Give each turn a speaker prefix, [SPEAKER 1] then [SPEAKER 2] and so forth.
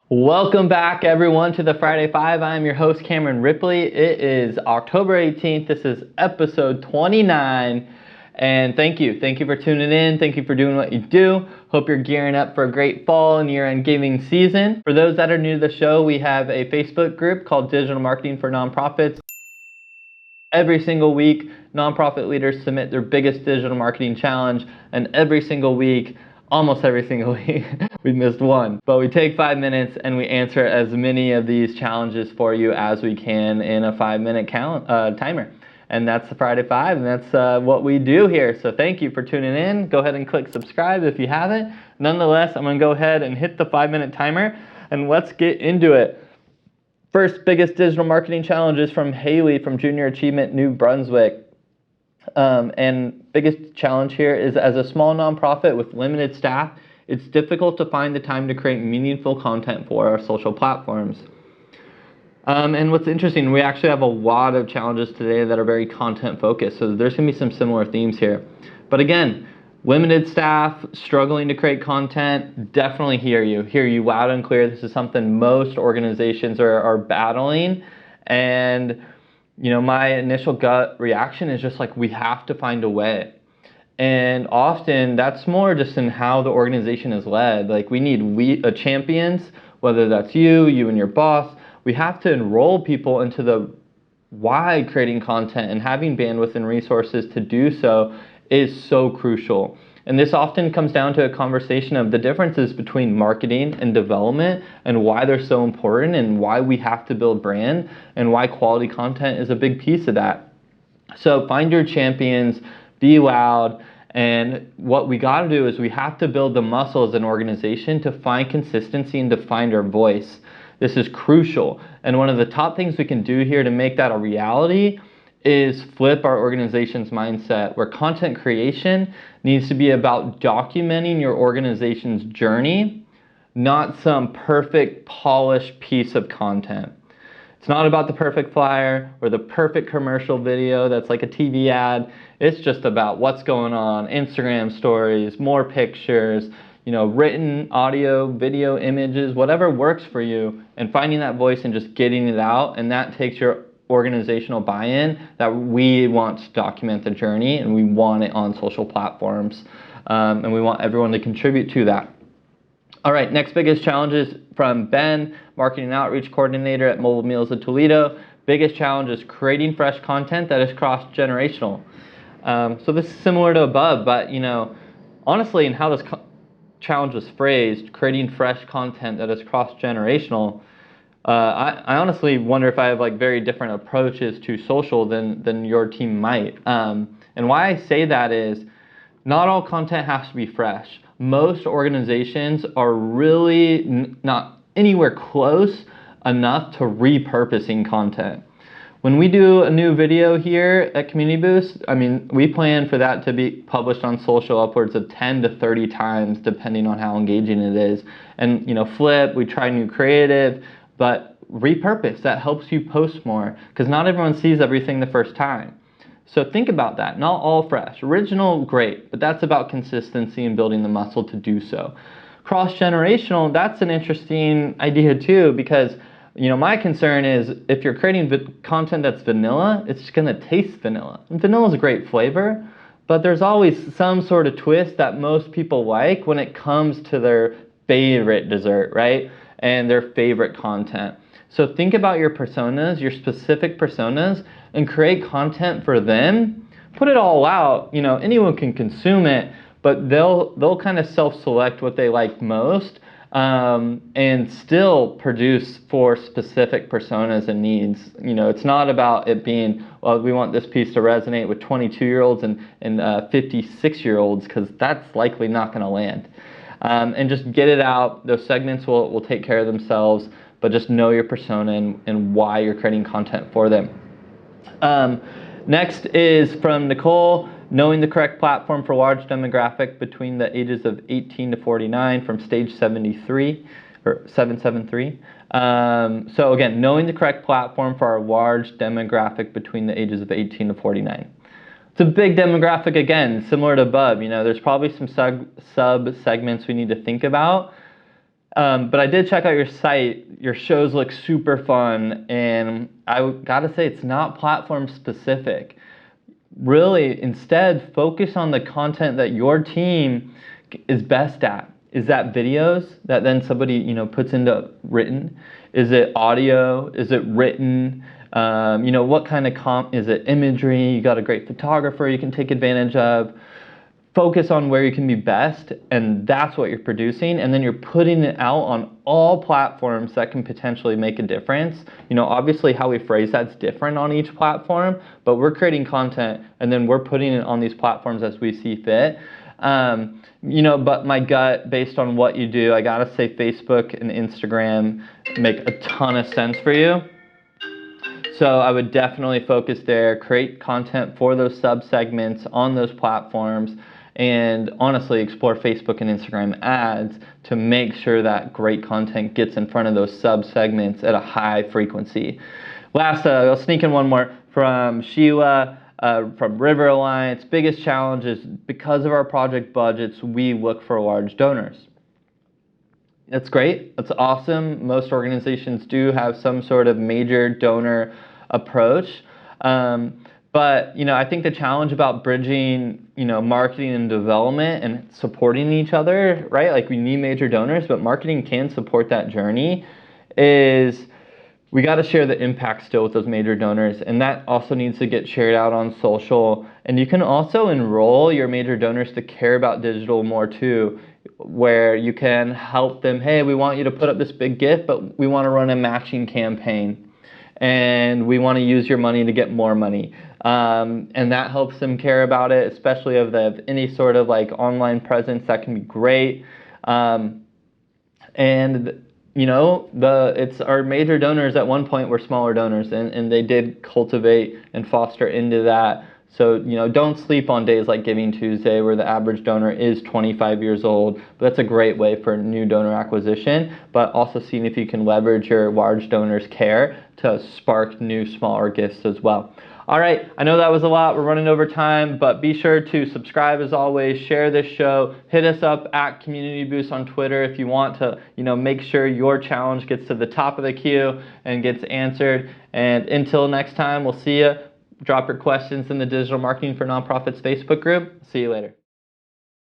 [SPEAKER 1] Welcome back everyone to the Friday Five. I'm your host Cameron Ripley. It is October 18th. This is episode 29. And thank you for tuning in. Thank you for doing what you do. Hope you're gearing up for a great fall and year-end giving season. For those that are new to the show, we have a Facebook group called Digital Marketing for Nonprofits. Every single week, nonprofit leaders submit their biggest digital marketing challenge, and every single week, almost every single week, we missed one. But we take 5 minutes and we answer as many of these challenges for you as we can in a 5-minute timer. And that's the Friday Five, and that's what we do here. So thank you for tuning in. Go ahead and click subscribe if you haven't. Nonetheless, I'm gonna go ahead and hit the 5-minute timer, and let's get into it. First biggest digital marketing challenge is from Haley from Junior Achievement New Brunswick. And biggest challenge here is, as a small nonprofit with limited staff, it's difficult to find the time to create meaningful content for our social platforms. And what's interesting, we actually have a lot of challenges today that are very content focused, so there's going to be some similar themes here. But again, limited staff, struggling to create content, definitely hear you loud and clear. This is something most organizations are battling. And you know, my initial gut reaction is just like, we have to find a way. And often that's more just in how the organization is led. Like, we need champions, whether that's you and your boss. We have to enroll people into the why creating content, and having bandwidth and resources to do so is so crucial. And this often comes down to a conversation of the differences between marketing and development, and why they're so important, and why we have to build brand, and why quality content is a big piece of that. So find your champions, be loud, and what we got to do is we have to build the muscle as an organization to find consistency and to find our voice. This is crucial. And one of the top things we can do here to make that a reality is flip our organization's mindset, where content creation needs to be about documenting your organization's journey, not some perfect polished piece of content. It's not about the perfect flyer or the perfect commercial video that's like a TV ad. It's just about what's going on, Instagram stories, more pictures, you know, written, audio, video, images, whatever works for you, and finding that voice and just getting it out. And that takes your organizational buy-in, that we want to document the journey, and we want it on social platforms, and we want everyone to contribute to that. All right, next biggest challenge is from Ben, Marketing and Outreach Coordinator at Mobile Meals of Toledo. Biggest challenge is creating fresh content that is cross-generational. So this is similar to above, but you know, honestly, in how this challenge was phrased, creating fresh content that is cross-generational, I honestly wonder if I have like very different approaches to social than your team might. And why I say that is, not all content has to be fresh. Most organizations are really not anywhere close enough to repurposing content. When we do a new video here at Community Boost, I mean, we plan for that to be published on social upwards of 10 to 30 times, depending on how engaging it is. And you know, flip, we try new creative, but repurpose, that helps you post more, because not everyone sees everything the first time. So think about that. Not all fresh. Original, great, but that's about consistency and building the muscle to do so. Cross-generational, that's an interesting idea too, because you know, my concern is if you're creating content that's vanilla, it's going to taste vanilla. And vanilla is a great flavor, but there's always some sort of twist that most people like when it comes to their favorite dessert, right? And their favorite content. So think about your personas, your specific personas, and create content for them. Put it all out. You know, anyone can consume it, but they'll kind of self-select what they like most, and still produce for specific personas and needs. You know, it's not about it being, well, we want this piece to resonate with 22-year-olds and 56-year-olds, because that's likely not going to land. And just get it out. Those segments will take care of themselves, but just know your persona and why you're creating content for them. Next is from Nicole, knowing the correct platform for large demographic between the ages of 18 to 49 from stage 73, or 773. So again, knowing the correct platform for our large demographic between the ages of 18 to 49. It's a big demographic, again, similar to above. You know, there's probably some sub-segments we need to think about. But I did check out your site. Your shows look super fun, and I gotta say it's not platform specific. Really, instead, focus on the content that your team is best at. Is that videos that then somebody puts into written? Is it audio? Is it written? What kind of is it imagery? You got a great photographer you can take advantage of. Focus on where you can be best, and that's what you're producing, and then you're putting it out on all platforms that can potentially make a difference. Obviously how we phrase that's different on each platform, but we're creating content and then we're putting it on these platforms as we see fit. But my gut, based on what you do, I gotta say Facebook and Instagram make a ton of sense for you. So I would definitely focus there, create content for those sub-segments on those platforms, and honestly explore Facebook and Instagram ads to make sure that great content gets in front of those sub-segments at a high frequency. Last, I'll sneak in one more from Sheila. From River Alliance. Biggest challenge is because of our project budgets, we look for large donors. That's great. That's awesome. Most organizations do have some sort of major donor approach. But I think the challenge about bridging, marketing and development and supporting each other, right? Like we need major donors, but marketing can support that journey, is we got to share the impact still with those major donors, and that also needs to get shared out on social. And you can also enroll your major donors to care about digital more too, where you can help them, hey, we want you to put up this big gift, but we want to run a matching campaign, and we want to use your money to get more money. And that helps them care about it, especially if they have any sort of like online presence. That can be great. It's our major donors at one point were smaller donors, and they did cultivate and foster into that. So, don't sleep on days like Giving Tuesday where the average donor is 25 years old. But that's a great way for new donor acquisition, but also seeing if you can leverage your large donors' care to spark new smaller gifts as well. All right, I know that was a lot. We're running over time, but be sure to subscribe as always, share this show, hit us up at Community Boost on Twitter if you want to, make sure your challenge gets to the top of the queue and gets answered. And until next time, we'll see you. Drop your questions in the Digital Marketing for Nonprofits Facebook group. See you later.